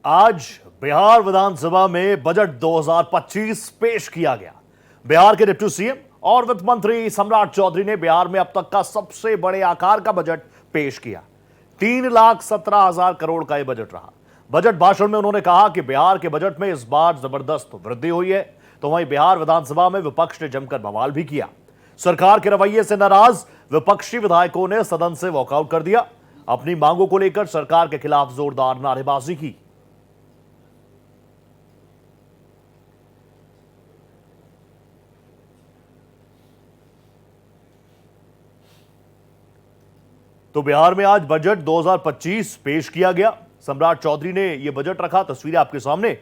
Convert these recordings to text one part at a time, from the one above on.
आज बिहार विधानसभा में बजट 2025 पेश किया गया। बिहार के डिप्टी सीएम और वित्त मंत्री सम्राट चौधरी ने बिहार में अब तक का सबसे बड़े आकार का बजट पेश किया। 3,17,000 करोड़ का यह बजट रहा। बजट भाषण में उन्होंने कहा कि बिहार के बजट में इस बार जबरदस्त वृद्धि हुई है। तो वहीं बिहार विधानसभा में विपक्ष ने जमकर बवाल भी किया। सरकार के रवैये से नाराज विपक्षी विधायकों ने सदन से वॉकआउट कर दिया। अपनी मांगों को लेकर सरकार के खिलाफ जोरदार नारेबाजी की। तो बिहार में आज बजट 2025 पेश किया गया। सम्राट चौधरी ने यह बजट रखा, तस्वीरें आपके सामने।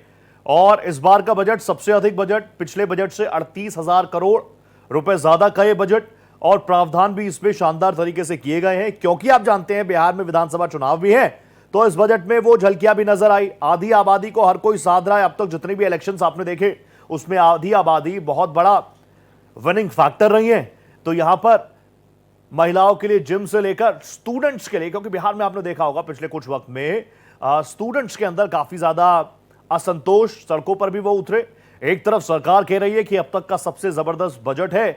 और इस बार का बजट सबसे अधिक बजट, पिछले बजट से 38,000 करोड़ रुपए ज्यादा का यह बजट, और प्रावधान भी इसमें शानदार तरीके से किए गए हैं। क्योंकि आप जानते हैं बिहार में विधानसभा चुनाव भी है, तो इस बजट में वो झलकियां भी नजर आई। आधी आबादी को हर कोई साध रहा है। अब तक जितने भी इलेक्शंस आपने देखे उसमें आधी आबादी बहुत बड़ा विनिंग फैक्टर रही है। तो यहां पर महिलाओं के लिए जिम से लेकर स्टूडेंट्स के लिए, क्योंकि बिहार में आपने देखा होगा पिछले कुछ वक्त में स्टूडेंट्स के अंदर काफी ज्यादा असंतोष, सड़कों पर भी वो उतरे। एक तरफ सरकार कह रही है कि अब तक का सबसे जबरदस्त बजट है।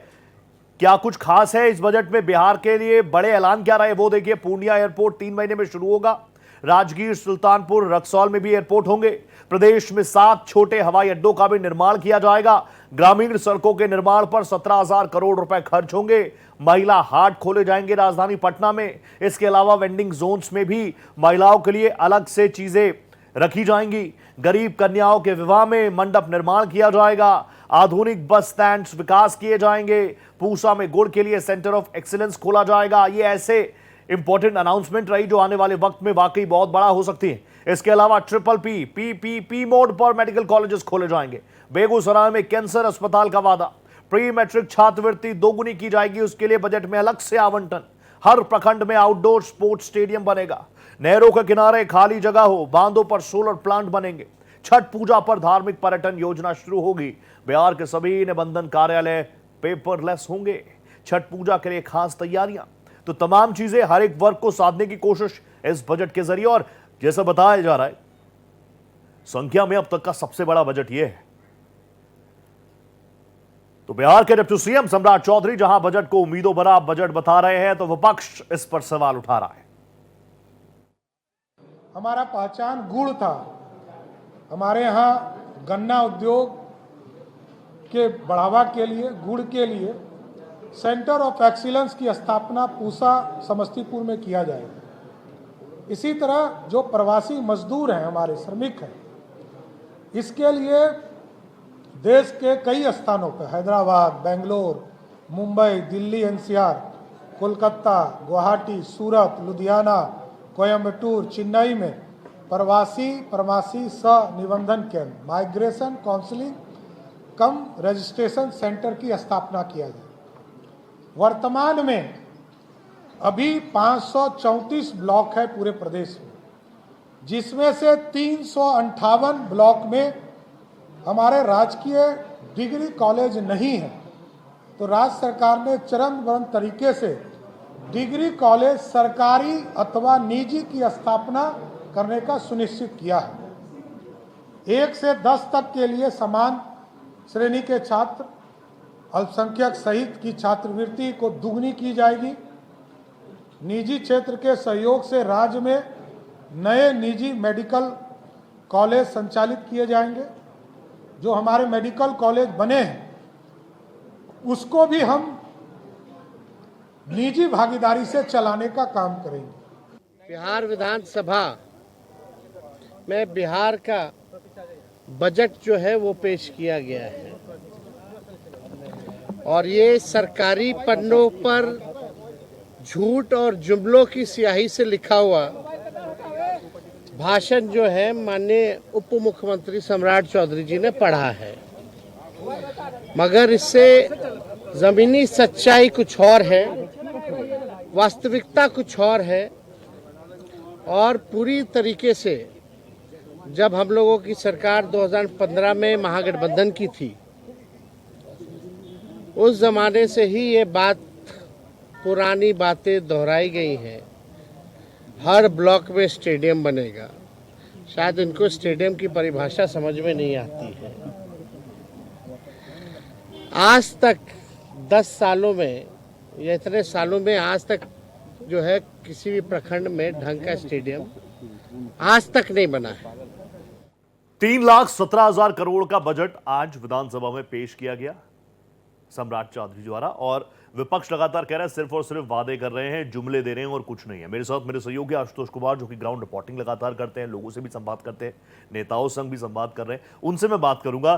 क्या कुछ खास है इस बजट में? बिहार के लिए बड़े ऐलान क्या रहे वो देखिए। पूर्णिया एयरपोर्ट 3 महीने में शुरू होगा। राजगीर, सुल्तानपुर, रक्सौल में भी एयरपोर्ट होंगे। प्रदेश में 7 छोटे हवाई अड्डों का भी निर्माण किया जाएगा। ग्रामीण सड़कों के निर्माण पर 17,000 करोड़ रुपए खर्च होंगे। महिला हाट खोले जाएंगे राजधानी पटना में। इसके अलावा वेंडिंग जोन्स में भी महिलाओं के लिए अलग से चीजें रखी जाएंगी। गरीब कन्याओं के विवाह में मंडप निर्माण किया जाएगा। आधुनिक बस स्टैंड्स विकास किए जाएंगे। पूसा में गुड़ के लिए सेंटर ऑफ एक्सीलेंस खोला जाएगा। ये ऐसे इंपॉर्टेंट अनाउंसमेंट रही जो आने वाले वक्त में वाकई बहुत बड़ा हो सकती है। इसके अलावा PPP मोड पर मेडिकल कॉलेजेस खोले जाएंगे। बेगूसराय में कैंसर अस्पताल का वादा। प्री मैट्रिक छात्रवृत्ति दोगुनी की जाएगी, उसके लिए बजट में अलग से आवंटन। हर प्रखंड में आउटडोर स्पोर्ट्स स्टेडियम बनेगा। नहरों के किनारे खाली जगह हो, बांधों पर सोलर प्लांट बनेंगे। छठ पूजा पर धार्मिक पर्यटन योजना शुरू होगी। बिहार के सभी निबंधन कार्यालय पेपरलेस होंगे। छठ पूजा के लिए खास तैयारियां। तो तमाम चीजें हर एक वर्ग को साधने की कोशिश इस बजट के जरिए। और जैसा बताया जा रहा है, संख्या में अब तक का सबसे बड़ा बजट यह है। तो बिहार के डिप्टी सीएम सम्राट चौधरी जहां बजट को उम्मीदों भरा बजट बता रहे हैं, तो विपक्ष इस पर सवाल उठा रहा है। हमारा पहचान गुड़ था। हमारे यहाँ गन्ना उद्योग के बढ़ावा के लिए, गुड़ के लिए सेंटर ऑफ एक्सीलेंस की स्थापना पूसा समस्तीपुर में किया जाएगा। इसी तरह जो प्रवासी मजदूर हैं, हमारे श्रमिक हैं, इसके लिए देश के कई स्थानों पर, हैदराबाद, बेंगलोर, मुंबई, दिल्ली NCR, कोलकाता, गुवाहाटी, सूरत, लुधियाना, कोयम्बटूर, चेन्नई में प्रवासी सह निबंधन केंद्र, माइग्रेशन काउंसलिंग कम रजिस्ट्रेशन सेंटर की स्थापना किया जाए। वर्तमान में अभी 534 ब्लॉक है पूरे प्रदेश में, जिसमें से 358 ब्लॉक में हमारे राजकीय डिग्री कॉलेज नहीं है। तो राज्य सरकार ने चरणबद्ध तरीके से डिग्री कॉलेज सरकारी अथवा निजी की स्थापना करने का सुनिश्चित किया है। 1 से 10 तक के लिए समान श्रेणी के छात्र, अल्पसंख्यक सहित की छात्रवृत्ति को दुगनी की जाएगी। निजी क्षेत्र के सहयोग से राज्य में नए निजी मेडिकल कॉलेज संचालित किए जाएंगे। जो हमारे मेडिकल कॉलेज बने हैं उसको भी हम निजी भागीदारी से चलाने का काम करेंगे। बिहार विधानसभा में बिहार का बजट जो है वो पेश किया गया है, और ये सरकारी पन्नों पर झूठ और जुमलों की स्याही से लिखा हुआ भाषण जो है माननीय उप मुख्यमंत्री सम्राट चौधरी जी ने पढ़ा है। मगर इससे जमीनी सच्चाई कुछ और है, वास्तविकता कुछ और है। और पूरी तरीके से जब हम लोगों की सरकार 2015 में महागठबंधन की थी, उस जमाने से ही ये बात, पुरानी बातें दोहराई गई हैं। हर ब्लॉक में स्टेडियम बनेगा, शायद इनको स्टेडियम की परिभाषा समझ में नहीं आती है। आज तक 10 सालों में या इतने सालों में आज तक जो है किसी भी प्रखंड में ढंग का स्टेडियम आज तक नहीं बना है। 3,17,000 करोड़ का बजट आज विधानसभा में पेश किया गया सम्राट चौधरी द्वारा, और विपक्ष लगातार कह रहा है सिर्फ और सिर्फ वादे कर रहे हैं, जुमले दे रहे हैं और कुछ नहीं है। मेरे साथ मेरे सहयोगी आशुतोष कुमार, जो कि ग्राउंड रिपोर्टिंग लगातार करते हैं, लोगों से भी संवाद करते हैं, नेताओं संग भी संवाद कर रहे हैं, उनसे मैं बात करूंगा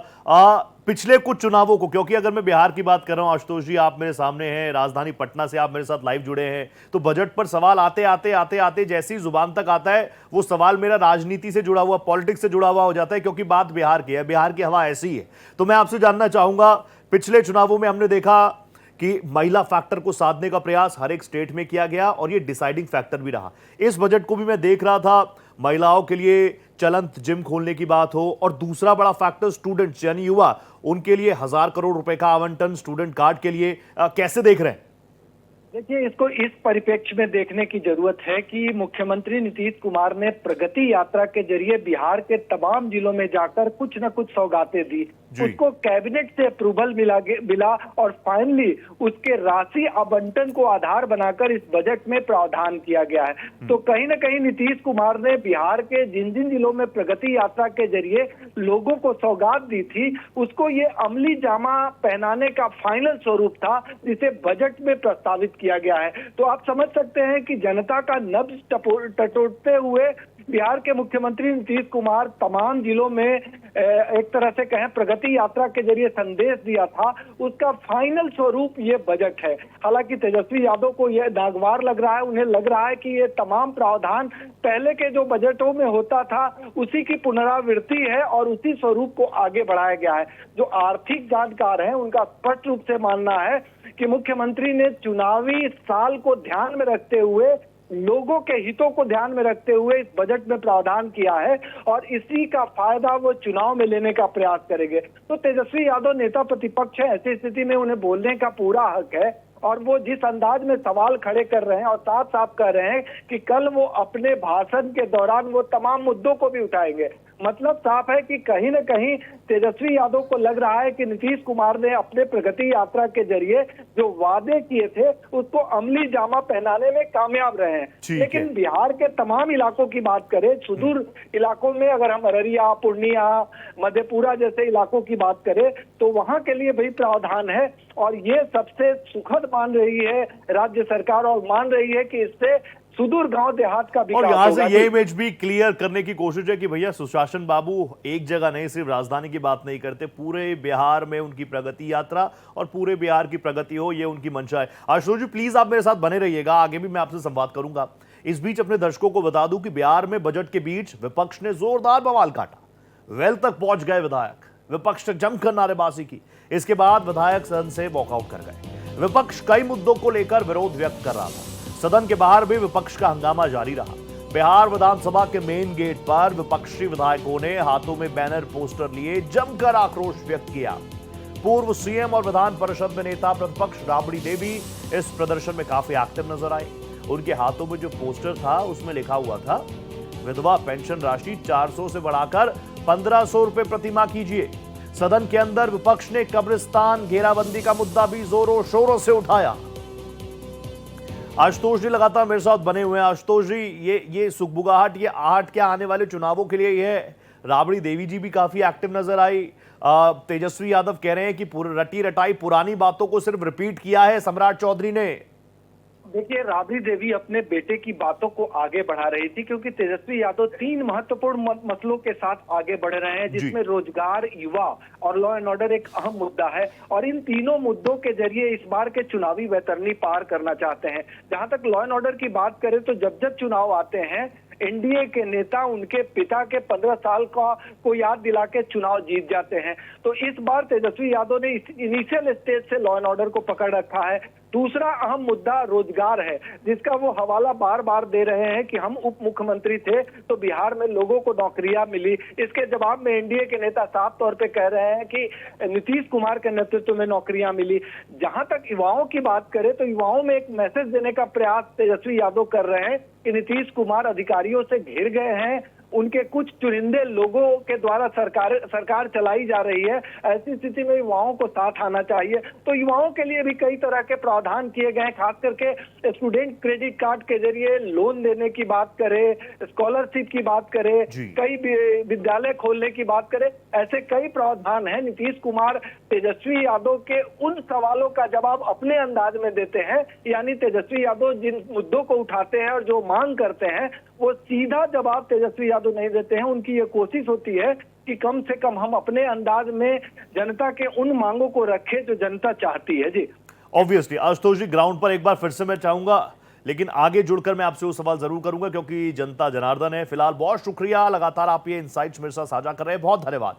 पिछले कुछ चुनावों को, क्योंकि अगर मैं बिहार की बात कर रहा हूं, आशुतोष जी आप मेरे सामने हैं, राजधानी पटना से आप मेरे साथ लाइव जुड़े हैं, तो बजट पर सवाल आते आते आते आते जैसे ही जुबान तक आता है वो सवाल मेरा राजनीति से जुड़ा हुआ, पॉलिटिक्स से जुड़ा हुआ हो जाता है, क्योंकि बात बिहार की है, बिहार की हवा ऐसी है। तो मैं आपसे जानना चाहूंगा, पिछले चुनावों में हमने देखा कि महिला फैक्टर को साधने का प्रयास हर एक स्टेट में किया गया और ये डिसाइडिंग फैक्टर भी रहा। इस बजट को भी मैं देख रहा था, महिलाओं के लिए चलंत जिम खोलने की बात हो, और दूसरा बड़ा फैक्टर स्टूडेंट्स यानी युवा, उनके लिए 1,000 करोड़ रुपए का आवंटन स्टूडेंट कार्ड के लिए। कैसे देख रहे हैं? देखिए, इसको इस परिप्रेक्ष्य में देखने की जरूरत है कि मुख्यमंत्री नीतीश कुमार ने प्रगति यात्रा के जरिए बिहार के तमाम जिलों में जाकर कुछ न कुछ सौगातें दी, उसको कैबिनेट से अप्रूवल मिला और फाइनली उसके राशि आवंटन को आधार बनाकर इस बजट में प्रावधान किया गया है। तो कहीं न कहीं नीतीश कुमार ने बिहार के जिन जिन जिलों में प्रगति यात्रा के जरिए लोगों को सौगात दी थी, उसको ये अमली जामा पहनाने का फाइनल स्वरूप था, जिसे बजट में प्रस्तावित किया गया है। तो आप समझ सकते हैं कि जनता का नब्ज टटोलते हुए बिहार के मुख्यमंत्री नीतीश कुमार तमाम जिलों में एक तरह से कहें प्रगति यात्रा के जरिए संदेश दिया था, उसका फाइनल स्वरूप ये बजट है। हालांकि तेजस्वी यादव को यह नागवार लग रहा है, उन्हें लग रहा है कि ये तमाम प्रावधान पहले के जो बजटों में होता था उसी की पुनरावृत्ति है और उसी स्वरूप को आगे बढ़ाया गया है। जो आर्थिक जानकार हैं उनका स्पष्ट रूप से मानना है कि मुख्यमंत्री ने चुनावी साल को ध्यान में रखते हुए, लोगों के हितों को ध्यान में रखते हुए इस बजट में प्रावधान किया है और इसी का फायदा वो चुनाव में लेने का प्रयास करेंगे। तो तेजस्वी यादव नेता प्रतिपक्ष है, ऐसी स्थिति में उन्हें बोलने का पूरा हक है, और वो जिस अंदाज में सवाल खड़े कर रहे हैं और साफ साफ कह रहे हैं कि कल वो अपने भाषण के दौरान वो तमाम मुद्दों को भी उठाएंगे, मतलब साफ है कि कहीं न कहीं तेजस्वी यादव को लग रहा है कि नीतीश कुमार ने अपने प्रगति यात्रा के जरिए जो वादे किए थे उसको अमली जामा पहनाने में कामयाब रहे हैं। लेकिन बिहार के तमाम इलाकों की बात करें, सुदूर इलाकों में अगर हम अररिया, पूर्णिया, मधेपुरा जैसे इलाकों की बात करें तो वहां के लिए भी प्रावधान है, और ये सबसे सुखद मान रही है राज्य सरकार, और मान रही है कि इससे सुदूर गांव देहात का विकास और यहां से होगा। ये इमेज भी क्लियर करने की कोशिश है कि भैया सुशासन बाबू एक जगह नहीं, सिर्फ राजधानी की बात नहीं करते, पूरे बिहार में उनकी प्रगति यात्रा और पूरे बिहार की प्रगति हो, ये उनकी मंशा है। आशुतोष जी प्लीज आप मेरे साथ बने रहिएगा, आगे भी मैं आपसे संवाद करूंगा। इस बीच अपने दर्शकों को बता दूं कि बिहार में बजट के बीच विपक्ष ने जोरदार बवाल काटा, वेल तक पहुंच गए विधायक, विपक्ष ने जमकर नारेबाजी की। इसके बाद विधायक सदन से वॉकआउट कर गए। विपक्ष कई मुद्दों को लेकर विरोध व्यक्त कर रहा था, सदन के बाहर भी विपक्ष का हंगामा जारी रहा। बिहार विधानसभा के मेन गेट पर विपक्षी विधायकों ने हाथों में बैनर पोस्टर लिए जमकर आक्रोश व्यक्त किया। पूर्व सीएम और विधान परिषद में नेता प्रतिपक्ष राबड़ी देवी इस प्रदर्शन में काफी एक्टिव नजर आई। उनके हाथों में जो पोस्टर था उसमें लिखा हुआ था, विधवा पेंशन राशि 400 से बढ़ाकर 1500 रुपए प्रतिमाह कीजिए। सदन के अंदर विपक्ष ने कब्रिस्तान घेराबंदी का मुद्दा भी जोरों शोरों से उठाया। आशुतोष जी लगातार मेरे साथ बने हुए हैं। आशुतोष जी, ये सुखबुगाहट, ये आहट क्या आने वाले चुनावों के लिए ये है? राबड़ी देवी जी भी काफी एक्टिव नजर आई। तेजस्वी यादव कह रहे हैं कि रटी रटाई पुरानी बातों को सिर्फ रिपीट किया है सम्राट चौधरी ने। देखिए, राबड़ी देवी अपने बेटे की बातों को आगे बढ़ा रही थी, क्योंकि तेजस्वी यादव 3 महत्वपूर्ण मसलों के साथ आगे बढ़ रहे हैं, जिसमें रोजगार, युवा और लॉ एंड ऑर्डर एक अहम मुद्दा है। और इन तीनों मुद्दों के जरिए इस बार के चुनावी वैतरणी पार करना चाहते हैं। जहां तक लॉ एंड ऑर्डर की बात करें तो जब जब चुनाव आते हैं, एनडीए के नेता उनके पिता के 15 साल को याद दिला के चुनाव जीत जाते हैं। तो इस बार तेजस्वी यादव ने इनिशियल स्टेज से लॉ एंड ऑर्डर को पकड़ रखा है। दूसरा अहम मुद्दा रोजगार है, जिसका वो हवाला बार बार दे रहे हैं कि हम उप मुख्यमंत्री थे तो बिहार में लोगों को नौकरियां मिली। इसके जवाब में एनडीए के नेता साफ तौर पे कह रहे हैं कि नीतीश कुमार के नेतृत्व में नौकरियां मिली। जहां तक युवाओं की बात करें तो युवाओं में एक मैसेज देने का प्रयास तेजस्वी यादव कर रहे हैं कि नीतीश कुमार अधिकारियों से घिर गए हैं उनके कुछ चुनिंदे लोगों के द्वारा सरकार चलाई जा रही है। ऐसी स्थिति में युवाओं को साथ आना चाहिए। तो युवाओं के लिए भी कई तरह के प्रावधान किए गए हैं, खास करके स्टूडेंट क्रेडिट कार्ड के जरिए लोन देने की बात करें, स्कॉलरशिप की बात करें, कई विद्यालय खोलने की बात करें, ऐसे कई प्रावधान हैं। नीतीश कुमार तेजस्वी यादव के उन सवालों का जवाब अपने अंदाज में देते हैं, यानी तेजस्वी यादव जिन मुद्दों को उठाते हैं और जो मांग करते हैं वो सीधा जवाब तेजस्वी यादव नहीं देते हैं। उनकी ये कोशिश होती है कि कम से कम हम अपने अंदाज में जनता के उन मांगों को रखें जो जनता चाहती है। जी ऑब्वियसली आशुतोष जी, ग्राउंड पर एक बार फिर से मैं चाहूंगा, लेकिन आगे जुड़कर मैं आपसे वो सवाल जरूर करूंगा क्योंकि जनता जनार्दन है। फिलहाल बहुत शुक्रिया, लगातार आप ये इनसाइट्स मेरे साथ साझा कर रहे हैं, बहुत धन्यवाद।